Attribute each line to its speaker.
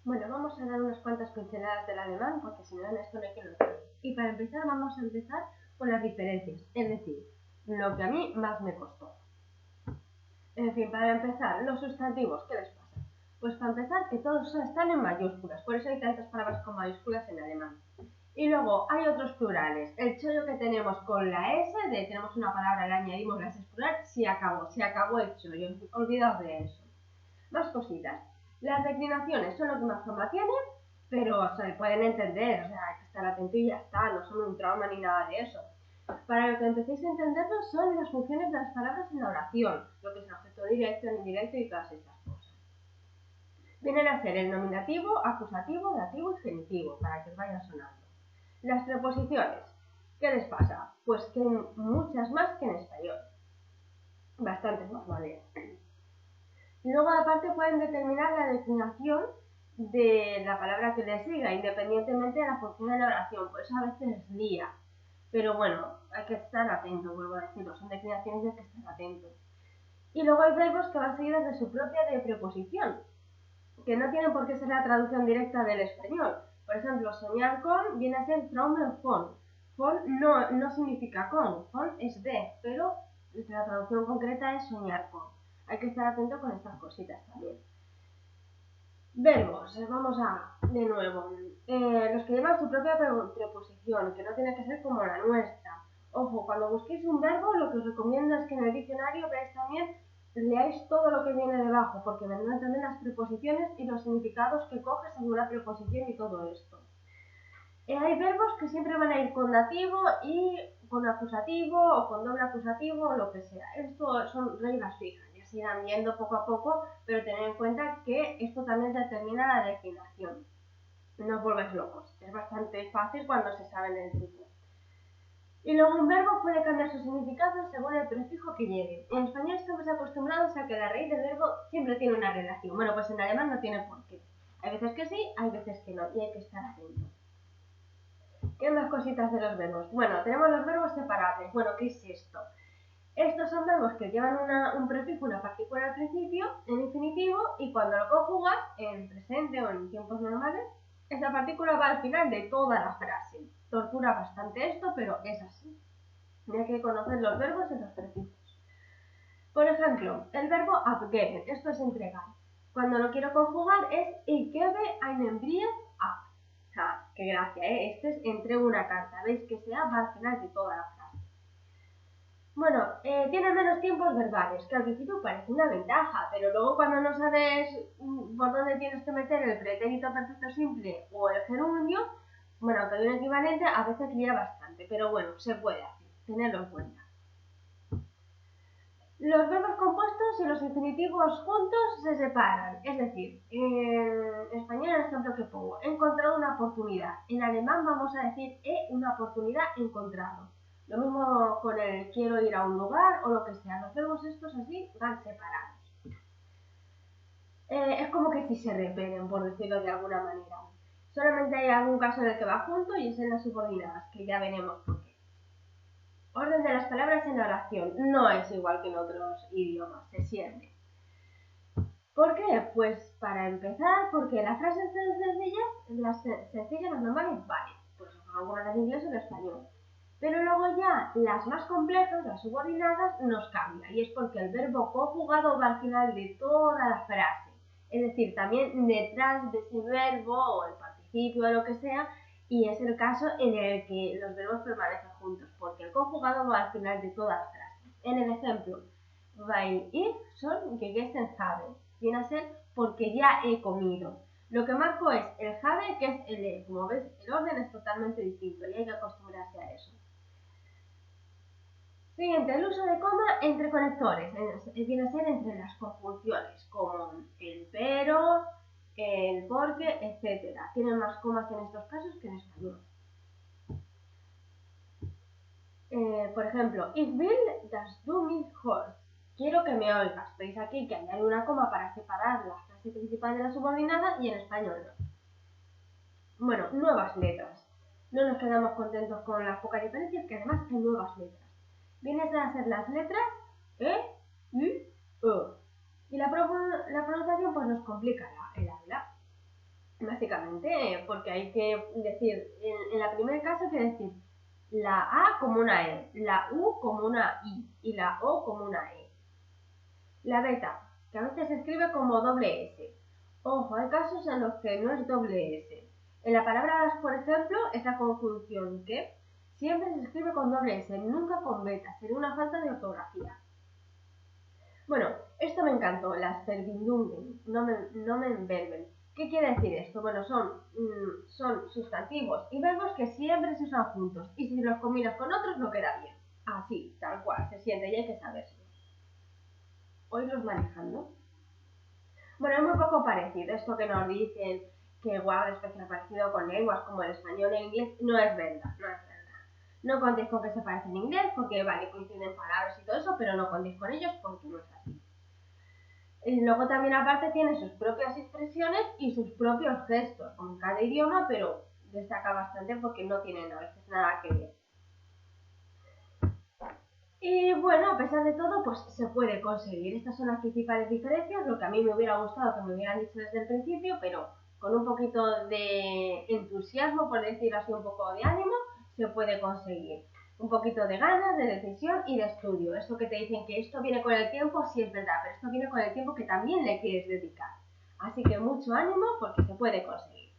Speaker 1: Bueno, vamos a dar unas cuantas pinceladas del alemán porque si no en esto no hay que notar. Y para empezar vamos a empezar con las diferencias, es decir, lo que a mí más me costó. En fin, para empezar, los sustantivos, ¿qué les pasa? Pues para empezar que todos están en mayúsculas, por eso hay tantas palabras con mayúsculas en alemán. Y luego hay otros plurales. El chollo que tenemos con la S, tenemos una palabra, le añadimos la S plural, se acabó el chollo, olvidaos de eso. Más cositas. Las declinaciones son lo que más fama tienen, pero se pueden entender, o sea, hay que estar atento y ya está, no son un trauma ni nada de eso. Para lo que empecéis a entenderlo son las funciones de las palabras en la oración, lo que es el objeto directo, el indirecto y todas estas cosas. Vienen a ser el nominativo, acusativo, dativo y genitivo, para que os vayan sonando. Las preposiciones, ¿qué les pasa? Pues que hay muchas más que en español. Bastantes más, ¿vale? Luego, aparte, pueden determinar la declinación de la palabra que les siga, independientemente de la función de la oración. Por eso a veces lía. Pero bueno, hay que estar atento, vuelvo a decirlo. Son declinaciones y hay que estar atento. Y luego hay verbos que van seguidos de su propia preposición, que no tienen por qué ser la traducción directa del español. Por ejemplo, soñar con viene a ser träumen von. Von no significa con, von es de, pero la traducción concreta es soñar con. Hay que estar atento con estas cositas también. Verbos, vamos a, de nuevo, los que llevan su propia preposición, que no tiene que ser como la nuestra. Ojo, cuando busquéis un verbo, lo que os recomiendo es que en el diccionario veáis también, leáis todo lo que viene debajo, porque vendrán también las preposiciones y los significados que coge según la preposición y todo esto. Hay verbos que siempre van a ir con dativo y con acusativo o con doble acusativo o lo que sea. Esto son reglas fijas, ya se irán viendo poco a poco, pero tened en cuenta que esto también determina la declinación. No os volváis locos, es bastante fácil cuando se sabe en el título. Y luego un verbo puede cambiar su significado según el prefijo que lleve. En español estamos acostumbrados a que la raíz del verbo siempre tiene una relación. Bueno, pues en alemán no tiene por qué. Hay veces que sí, hay veces que no, y hay que estar atento. ¿Qué más cositas de los verbos? Bueno, tenemos los verbos separables. Bueno, ¿qué es esto? Estos son verbos que llevan un prefijo, una partícula al principio, en infinitivo, y cuando lo conjugas, en presente o en tiempos normales, esa partícula va al final de toda la frase. Tortura bastante esto, pero es así. Hay que conocer los verbos y los prefijos. Por ejemplo, el verbo abgeben, esto es entregar. Cuando lo quiero conjugar es ich gebe einen Brief ab. ¡Qué gracia, ¿eh? Este es entrego una carta. ¿Veis que se va al final de toda la frase? Bueno, tiene menos tiempos verbales, que al principio parece una ventaja, pero luego cuando no sabes por dónde tienes que meter el pretérito perfecto simple o el gerundio, bueno, aunque hay un equivalente, a veces lía bastante, pero bueno, se puede hacer, tenerlo en cuenta. Los verbos compuestos y los infinitivos juntos se separan, es decir, en español el ejemplo que pongo, he encontrado una oportunidad. En alemán vamos a decir una oportunidad encontrado. Lo mismo con el quiero ir a un lugar o lo que sea, los verbos estos así van separados. Es como que si se repelen, por decirlo de alguna manera. Solamente hay algún caso en el que va junto y es en las subordinadas, que ya veremos por qué. Orden de las palabras en la oración no es igual que en otros idiomas, se siente. ¿Por qué? Pues para empezar, porque las frases sencillas, las normales, vale, pues algunas en inglés o en español. Pero luego ya las más complejas, las subordinadas, nos cambia. Y es porque el verbo conjugado va al final de toda la frase. Es decir, también detrás de ese verbo o el participio o lo que sea, y es el caso en el que los verbos permanecen juntos, porque el conjugado va al final de toda la frase. En el ejemplo, weil ich schon gegessen habe, viene a ser porque ya he comido. Lo que marco es el habe, que es el como ves, el orden es totalmente distinto y hay que acostumbrarse a eso. Siguiente, el uso de coma entre conectores, viene a ser entre las conjunciones, como el pero, el porque, etc. Tienen más comas en estos casos que en español. Por ejemplo, ich will, dass du mich hörst. Quiero que me oigas. Veis aquí que hay una coma para separar la frase principal de la subordinada y en español no. Bueno, nuevas letras. No nos quedamos contentos con las pocas diferencias, que además hay nuevas letras. Vienen a ser las letras E, U, O. Y la pronunciación pues nos complica el habla. Básicamente, porque hay que decir, en la primer caso hay que decir la A como una E, la U como una I y la O como una E. La beta, que a veces se escribe como doble S. Ojo, hay casos en los que no es doble S. En la palabra, por ejemplo, es la conjunción que siempre se escribe con doble S, nunca con beta, sería una falta de ortografía. Bueno, esto me encantó, las verbindungen, no me enverben. ¿Qué quiere decir esto? Bueno, son sustantivos y verbos que siempre se usan juntos y si los combinas con otros no queda bien. Así, tal cual, se siente y hay que saberlo. Hoy los manejando. Bueno, es muy poco parecido. Esto que nos dicen que guau, especial parecido con lenguas como el español e el inglés, no es verdad, no es verdad. No contéis con que se parece en inglés, porque vale, coinciden palabras y todo eso, pero no contéis con ellos porque no es así. Luego también aparte tiene sus propias expresiones y sus propios gestos, como en cada idioma, pero destaca bastante porque no tienen a veces nada que ver. Y bueno, a pesar de todo, pues se puede conseguir. Estas son las principales diferencias, lo que a mí me hubiera gustado que me hubieran dicho desde el principio, pero con un poquito de entusiasmo, por decirlo así, un poco de ánimo, se puede conseguir. Un poquito de ganas, de decisión y de estudio. Eso que te dicen que esto viene con el tiempo, sí es verdad, pero esto viene con el tiempo que también le quieres dedicar. Así que mucho ánimo porque se puede conseguir.